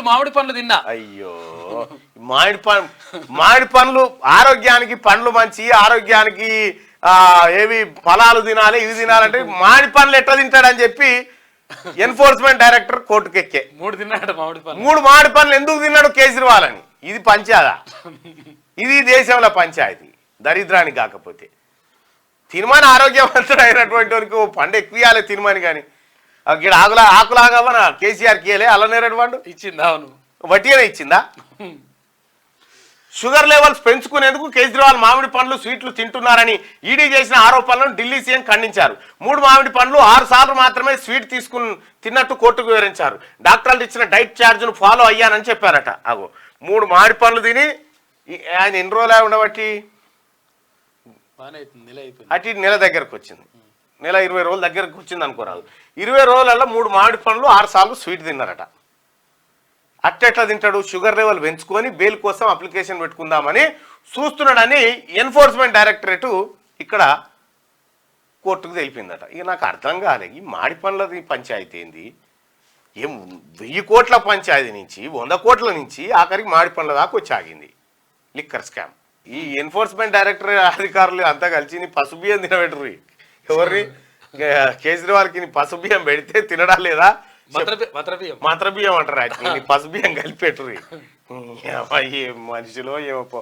3 మామిడి పండ్లు తిన్నా. అయ్యో మామిడి పండ్లు ఆరోగ్యానికి, పండ్లు మంచి ఆరోగ్యానికి, ఏవి ఫలాలు తినాలి ఇవి తినాలంటే మామిడి పండ్లు ఎట్లా తింటాడని చెప్పి ఎన్ఫోర్స్మెంట్ డైరెక్టర్ కోర్టుకు ఎక్కే 3 తిన్నాడు మామిడి పండ్లు. 3 మామిడి పండ్లు ఎందుకు తిన్నాడు కేజ్రీవాల్ అని. ఇది పంచాదా? ఇది దేశంలో పంచాయతీ దరిద్రానికి. కాకపోతే తినమని ఆరోగ్యవంతుడు అయినటువంటి వారికి ఓ పండు ఎక్కువ తినమని. కానీ అక్కడ ఆకులాగవన కేసీఆర్ కీయలే అల్లనేరడు పండు ఇచ్చిందా? అవును, వట్టిగానే ఇచ్చిందా? షుగర్ లెవెల్స్ పెంచుకునేందుకు కేజ్రీవాల్ మామిడి పండ్లు స్వీట్లు తింటున్నారని ఈడీ చేసిన ఆరోపణలను ఢిల్లీ సీఎం ఖండించారు. 3 మామిడి పండ్లు 6 సార్లు మాత్రమే స్వీట్ తిన్నట్టు కోర్టుకు వివరించారు. డాక్టర్లు ఇచ్చిన డైట్ ఛార్జ్ను ఫాలో అయ్యానని చెప్పారట. అగో 3 మామిడి పండ్లు తిని ఆయన ఎన్ని రోజులు ఉండబట్టి అటు నెల దగ్గరకు వచ్చింది. నెల 20 రోజుల దగ్గరకు వచ్చింది అనుకోరాదు. 20 రోజులలో 3 మామిడి పండ్లు 6 సార్లు స్వీట్ తిన్నారట. అట్టెట్లా తింటాడు? షుగర్ లెవెల్ పెంచుకొని బెయిల్ కోసం అప్లికేషన్ పెట్టుకుందామని చూస్తున్నాడని ఎన్ఫోర్స్మెంట్ డైరెక్టరేట్ ఇక్కడ కోర్టుకు తెలిపిందట. ఇక నాకు అర్థం కాలే, ఈ మాడి పండ్లది పంచాయతీ ఏంది? ఏం 1000 కోట్ల పంచాయతీ నుంచి 100 కోట్ల నుంచి ఆఖరికి మాడి పండ్ల దాకా వచ్చి ఆగింది లిక్కర్ స్కామ్. ఈ ఎన్ఫోర్స్మెంట్ డైరెక్టర్ అధికారులు అంతా కలిసి పసుపు బియ్యం తినబెట్టరు. ఎవరిని? కేజ్రీవాల్కి పసుపు బియ్యం పెడితే తినడా లేదా? మంత్రబియ్యం అంటారు. పసుపు బియ్యం కలిపెట్టరు. ఏ మనిషిలో ఏమో.